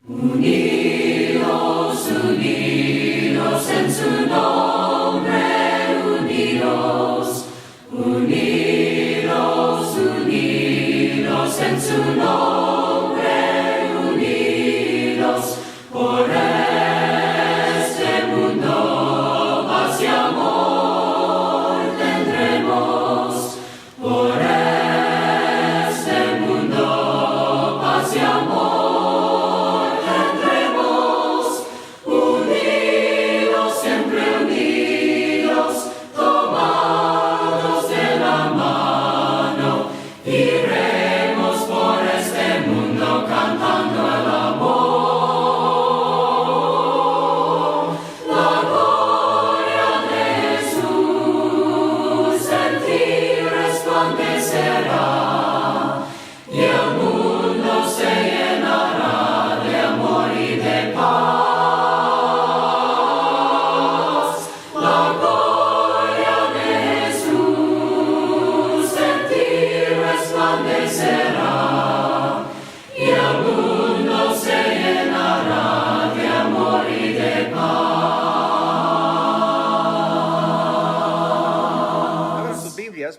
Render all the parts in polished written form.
Unidos, unidos en su nombre, unidos, unidos, unidos en su nombre, unidos por este mundo, paz y amor tendremos, por este mundo, paz y amor.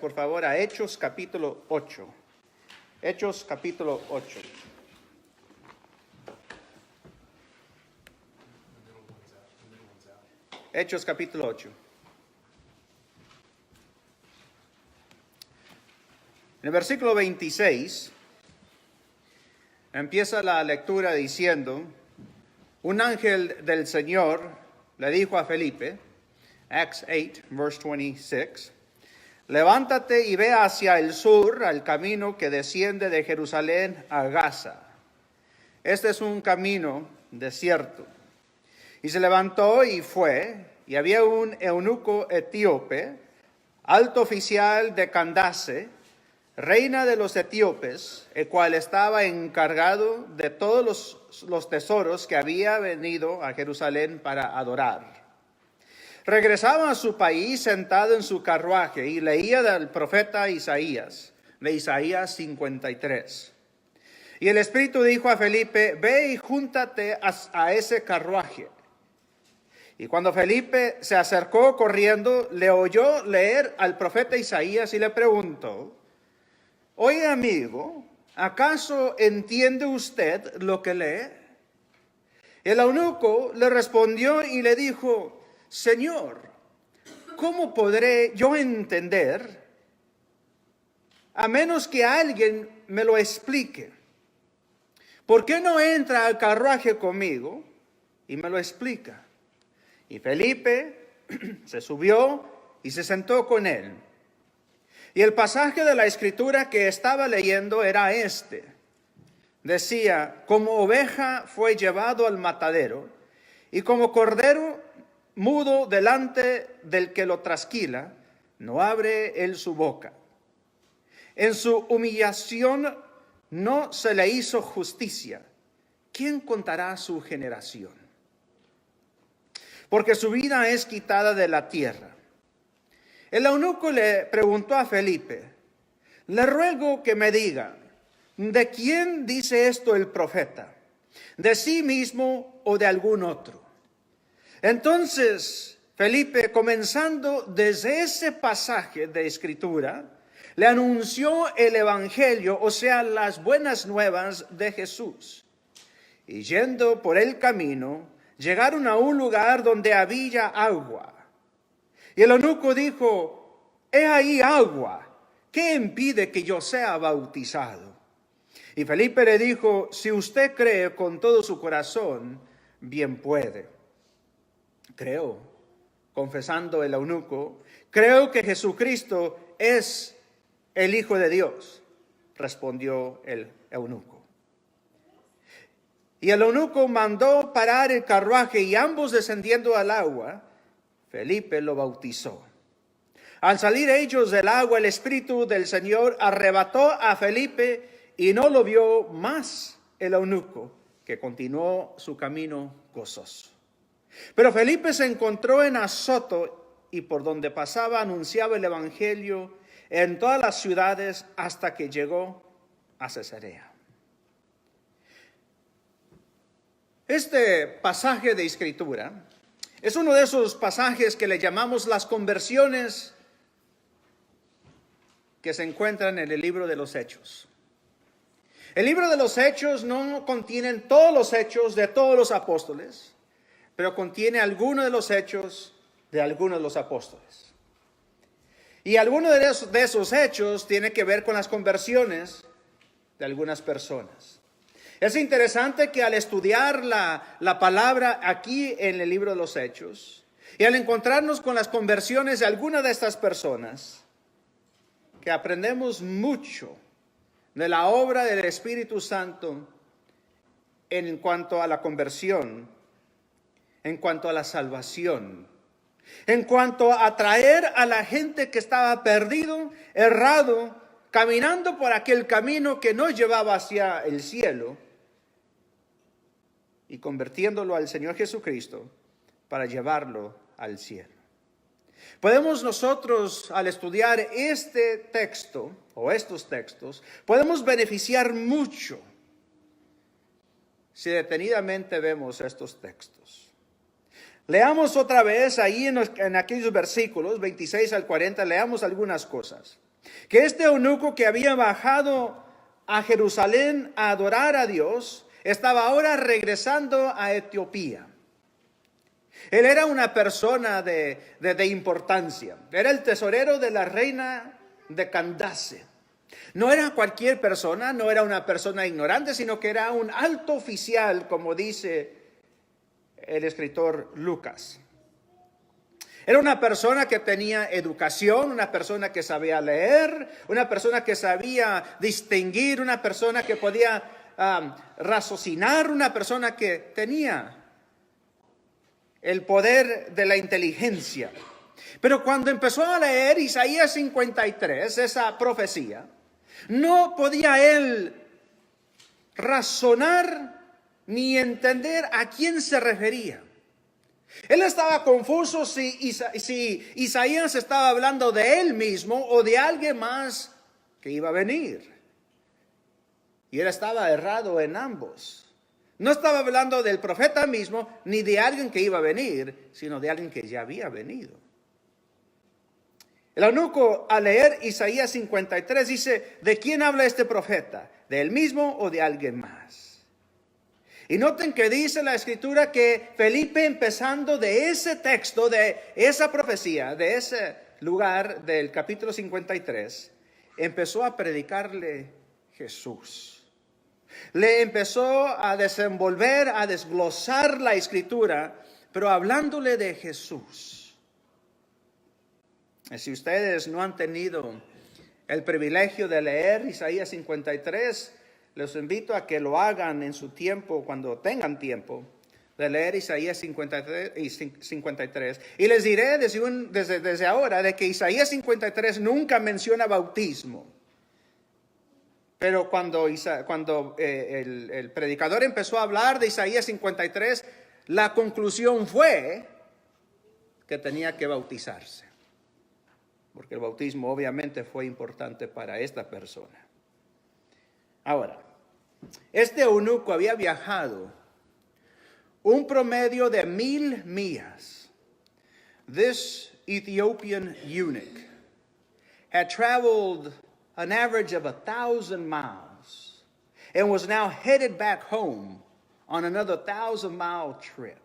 Por favor, a Hechos capítulo 8. Hechos capítulo 8. Hechos capítulo 8. En el versículo 26 empieza la lectura diciendo: un ángel del Señor le dijo a Felipe, Acts 8, verse 26, levántate y ve hacia el sur, al camino que desciende de Jerusalén a Gaza. Este es un camino desierto. Y se levantó y fue, y había un eunuco etíope, alto oficial de Candace, reina de los etíopes, el cual estaba encargado de todos los tesoros que había venido a Jerusalén para adorar. Regresaba a su país sentado en su carruaje y leía del profeta Isaías, de Isaías 53. Y el Espíritu dijo a Felipe, ve y júntate a ese carruaje. Y cuando Felipe se acercó corriendo, le oyó leer al profeta Isaías y le preguntó, oye amigo, ¿acaso entiende usted lo que lee? El eunuco le respondió y le dijo, Señor, ¿cómo podré yo entender a menos que alguien me lo explique? ¿Por qué no entra al carruaje conmigo y me lo explica? Y Felipe se subió y se sentó con él. Y el pasaje de la escritura que estaba leyendo era este. Decía, como oveja fue llevado al matadero y como cordero mudo delante del que lo trasquila, no abre él su boca. En su humillación no se le hizo justicia. ¿Quién contará su generación? Porque su vida es quitada de la tierra. El eunuco le preguntó a Felipe, le ruego que me diga, ¿de quién dice esto el profeta? ¿De sí mismo o de algún otro? Entonces, Felipe, comenzando desde ese pasaje de escritura, le anunció el evangelio, o sea, las buenas nuevas de Jesús. Y yendo por el camino, llegaron a un lugar donde había agua. Y el eunuco dijo, he ahí agua, ¿qué impide que yo sea bautizado? Y Felipe le dijo, si usted cree con todo su corazón, bien puede. Creo, confesando el eunuco, creo que Jesucristo es el Hijo de Dios, respondió el eunuco. Y el eunuco mandó parar el carruaje y ambos descendiendo al agua, Felipe lo bautizó. Al salir ellos del agua, el Espíritu del Señor arrebató a Felipe y no lo vio más el eunuco, que continuó su camino gozoso. Pero Felipe se encontró en Azoto y por donde pasaba anunciaba el evangelio en todas las ciudades hasta que llegó a Cesarea. Este pasaje de Escritura es uno de esos pasajes que le llamamos las conversiones que se encuentran en el libro de los Hechos. El libro de los Hechos no contiene todos los hechos de todos los apóstoles, pero contiene algunos de los hechos de algunos de los apóstoles. Y algunos de esos hechos tiene que ver con las conversiones de algunas personas. Es interesante que al estudiar la palabra aquí en el libro de los Hechos y al encontrarnos con las conversiones de algunas de estas personas, que aprendemos mucho de la obra del Espíritu Santo en cuanto a la conversión, en cuanto a la salvación, en cuanto a traer a la gente que estaba perdido, errado, caminando por aquel camino que no llevaba hacia el cielo, y convirtiéndolo al Señor Jesucristo para llevarlo al cielo. Podemos nosotros, al estudiar este texto o estos textos, podemos beneficiar mucho si detenidamente vemos estos textos. Leamos otra vez ahí en aquellos versículos 26 al 40, leamos algunas cosas. Que este eunuco que había bajado a Jerusalén a adorar a Dios, estaba ahora regresando a Etiopía. Él era una persona de importancia. Era el tesorero de la reina de Candace. No era cualquier persona, no era una persona ignorante, sino que era un alto oficial, como dice el escritor Lucas. Era una persona que tenía educación, una persona que sabía leer, una persona que sabía distinguir, una persona que podía raciocinar, una persona que tenía el poder de la inteligencia. Pero cuando empezó a leer Isaías 53, esa profecía, no podía él razonar ni entender a quién se refería. Él estaba confuso si Isaías estaba hablando de él mismo o de alguien más que iba a venir. Y él estaba errado en ambos. No estaba hablando del profeta mismo, ni de alguien que iba a venir, sino de alguien que ya había venido. El eunuco, al leer Isaías 53, dice, ¿de quién habla este profeta? ¿De él mismo o de alguien más? Y noten que dice la Escritura que Felipe, empezando de ese texto, de esa profecía, de ese lugar del capítulo 53, empezó a predicarle Jesús. Le empezó a desenvolver, a desglosar la Escritura, pero hablándole de Jesús. Y si ustedes no han tenido el privilegio de leer Isaías 53, les invito a que lo hagan en su tiempo, cuando tengan tiempo, de leer Isaías 53. Y les diré desde ahora de que Isaías 53 nunca menciona bautismo. Pero cuando el predicador empezó a hablar de Isaías 53, la conclusión fue que tenía que bautizarse. Porque el bautismo obviamente fue importante para esta persona. Ahora, este eunuco había viajado un promedio de 1,000 millas. This Ethiopian eunuch had traveled an average of 1,000 miles and was now headed back home on another 1,000-mile trip.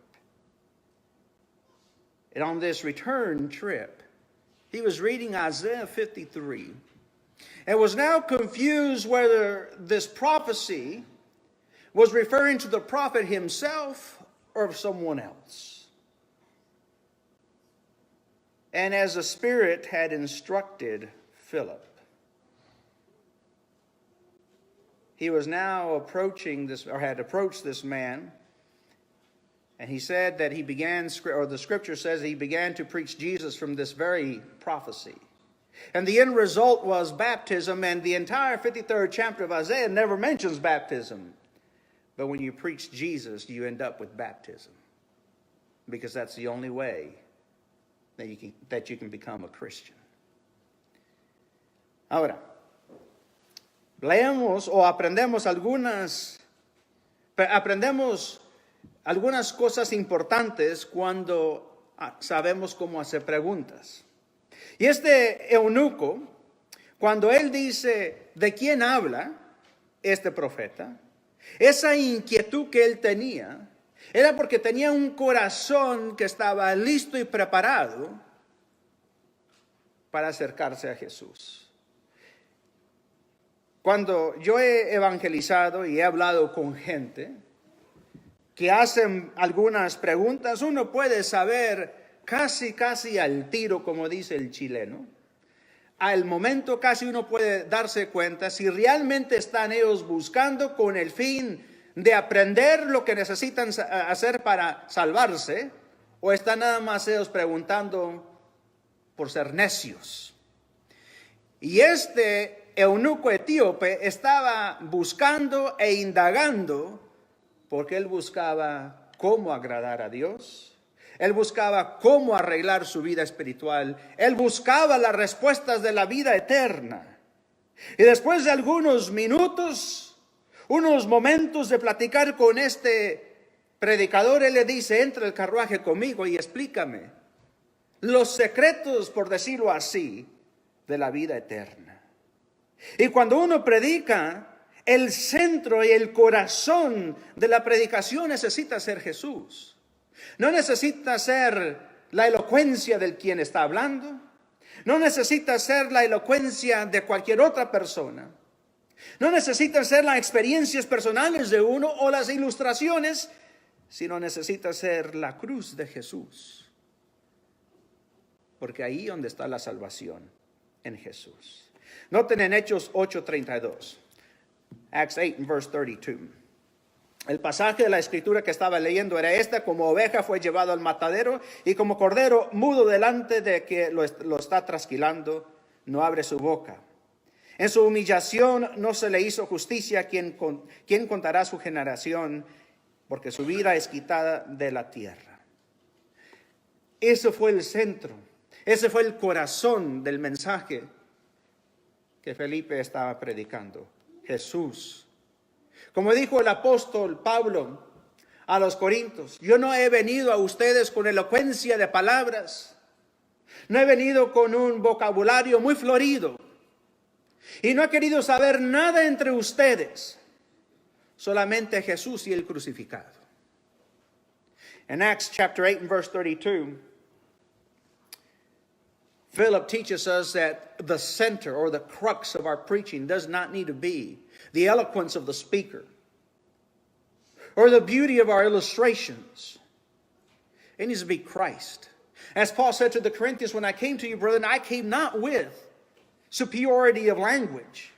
And on this return trip, he was reading Isaiah 53 and was now confused whether this prophecy was referring to the prophet himself or someone else. And as the Spirit had instructed Philip, he was now had approached this man, and he said that the scripture says he began to preach Jesus from this very prophecy. And the end result was baptism, and the entire 53rd chapter of Isaiah never mentions baptism. But when you preach Jesus, you end up with baptism, because that's the only way that you can become a Christian. Ahora, leemos o aprendemos algunas cosas importantes cuando sabemos cómo hacer preguntas. Y este eunuco, cuando él dice, ¿de quién habla este profeta? Esa inquietud que él tenía era porque tenía un corazón que estaba listo y preparado para acercarse a Jesús. Cuando yo he evangelizado y he hablado con gente que hacen algunas preguntas, uno puede saber casi al tiro, como dice el chileno. Al momento casi uno puede darse cuenta si realmente están ellos buscando con el fin de aprender lo que necesitan hacer para salvarse, o están nada más ellos preguntando por ser necios. Y este eunuco etíope estaba buscando e indagando porque él buscaba cómo agradar a Dios. Él buscaba cómo arreglar su vida espiritual. Él buscaba las respuestas de la vida eterna. Y después de algunos minutos, unos momentos de platicar con este predicador, él le dice, entra al carruaje conmigo y explícame los secretos, por decirlo así, de la vida eterna. Y cuando uno predica, el centro y el corazón de la predicación necesita ser Jesús. No necesita ser la elocuencia del quien está hablando. No necesita ser la elocuencia de cualquier otra persona. No necesita ser las experiencias personales de uno o las ilustraciones, sino necesita ser la cruz de Jesús. Porque ahí donde está la salvación, en Jesús. Noten en Hechos 8:32. Acts 8 verse 32. El pasaje de la escritura que estaba leyendo era esta: como oveja fue llevado al matadero, y como cordero mudo delante de que lo está trasquilando, no abre su boca. En su humillación no se le hizo justicia. ¿Quién contará su generación? Porque su vida es quitada de la tierra. Eso fue el centro, ese fue el corazón del mensaje que Felipe estaba predicando. Jesús. Como dijo el apóstol Pablo a los Corintios, yo no he venido a ustedes con elocuencia de palabras, no he venido con un vocabulario muy florido, y no he querido saber nada entre ustedes, solamente Jesús y el crucificado. In Acts chapter 8 and verse 32, Philip teaches us that the center or the crux of our preaching does not need to be the eloquence of the speaker or the beauty of our illustrations. It needs to be Christ. As Paul said to the Corinthians, when I came to you, brethren, I came not with superiority of language.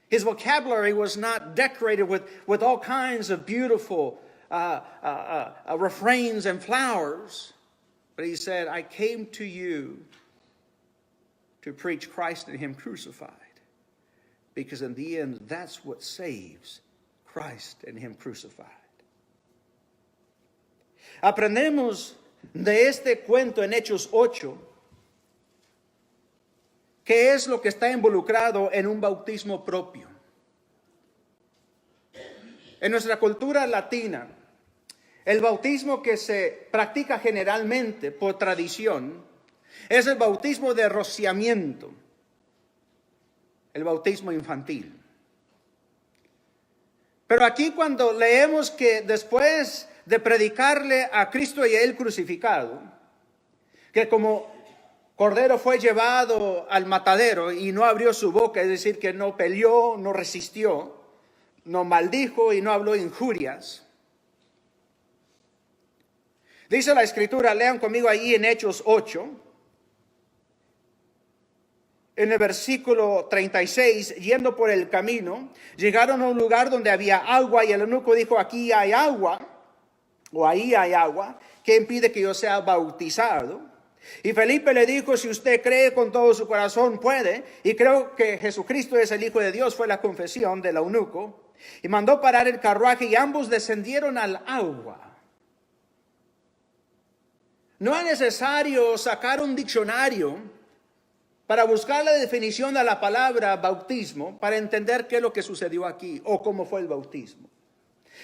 His vocabulary was not decorated with all kinds of beautiful refrains and flowers. But he said, I came to you to preach Christ and Him crucified. Because in the end, that's what saves, Christ and Him crucified. Aprendemos de este cuento en Hechos 8 qué es lo que está involucrado en un bautismo propio. En nuestra cultura latina, el bautismo que se practica generalmente por tradición es el bautismo de rociamiento, el bautismo infantil. Pero aquí cuando leemos que después de predicarle a Cristo y a Él crucificado, que como cordero fue llevado al matadero y no abrió su boca, es decir, que no peleó, no resistió, no maldijo y no habló injurias. Dice la Escritura, lean conmigo ahí en Hechos 8, en el versículo 36, yendo por el camino, llegaron a un lugar donde había agua, y el eunuco dijo, aquí hay agua, o ahí hay agua, ¿qué impide que yo sea bautizado? Y Felipe le dijo, si usted cree con todo su corazón, puede. Y creo que Jesucristo es el Hijo de Dios, fue la confesión del eunuco. Y mandó parar el carruaje y ambos descendieron al agua. No es necesario sacar un diccionario para buscar la definición de la palabra bautismo para entender qué es lo que sucedió aquí o cómo fue el bautismo.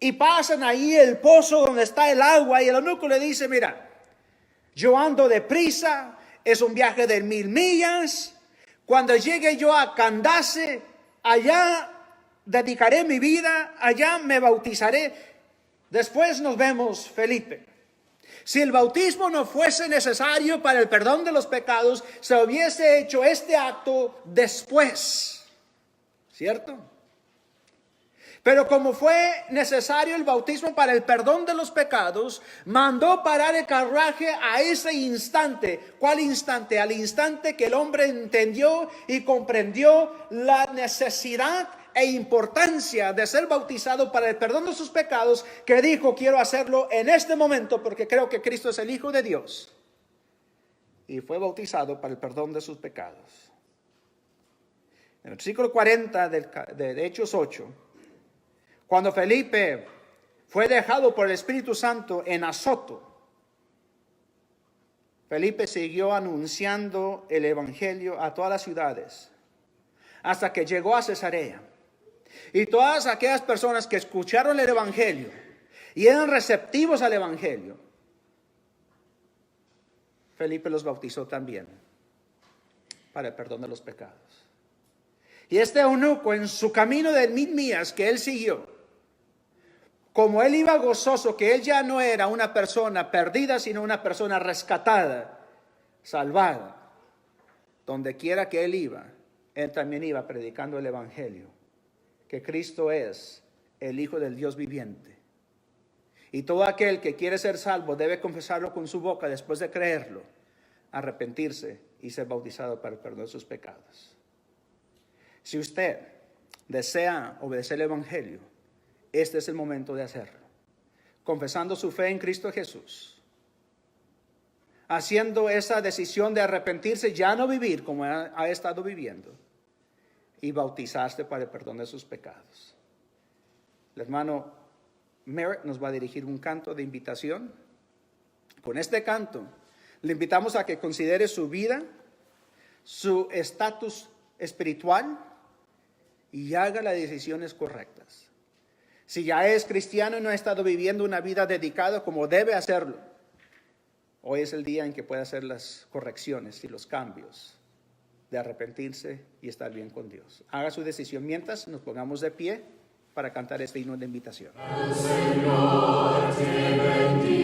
y pasan ahí el pozo donde está el agua, y el eunuco le dice, mira, yo ando deprisa, es un viaje de 1000 millas, cuando llegue yo a Candace, allá dedicaré mi vida, allá me bautizaré, después nos vemos, Felipe. Si el bautismo no fuese necesario para el perdón de los pecados, se hubiese hecho este acto después, ¿cierto? Pero como fue necesario el bautismo para el perdón de los pecados, mandó parar el carruaje a ese instante. ¿Cuál instante? Al instante que el hombre entendió y comprendió la necesidad e importancia de ser bautizado para el perdón de sus pecados, que dijo, quiero hacerlo en este momento porque creo que Cristo es el Hijo de Dios. Y fue bautizado para el perdón de sus pecados. En el versículo 40 de Hechos 8, cuando Felipe fue dejado por el Espíritu Santo en Azoto, Felipe siguió anunciando el Evangelio a todas las ciudades, hasta que llegó a Cesarea. Y todas aquellas personas que escucharon el Evangelio y eran receptivos al Evangelio, Felipe los bautizó también para el perdón de los pecados. Y este eunuco, en su camino de 1000 millas que él siguió, como él iba gozoso, que él ya no era una persona perdida, sino una persona rescatada, salvada, donde quiera que él iba, él también iba predicando el Evangelio, que Cristo es el Hijo del Dios viviente. Y todo aquel que quiere ser salvo debe confesarlo con su boca después de creerlo, arrepentirse y ser bautizado para el perdón de sus pecados. Si usted desea obedecer el Evangelio, este es el momento de hacerlo, confesando su fe en Cristo Jesús, haciendo esa decisión de arrepentirse, ya no vivir como ha estado viviendo, y bautizarse para el perdón de sus pecados. El hermano Merritt nos va a dirigir un canto de invitación. Con este canto le invitamos a que considere su vida, su estatus espiritual, y haga las decisiones correctas. Si ya es cristiano y no ha estado viviendo una vida dedicada como debe hacerlo, hoy es el día en que puede hacer las correcciones y los cambios de arrepentirse y estar bien con Dios. Haga su decisión mientras nos pongamos de pie para cantar este himno de invitación. El Señor te bendiga.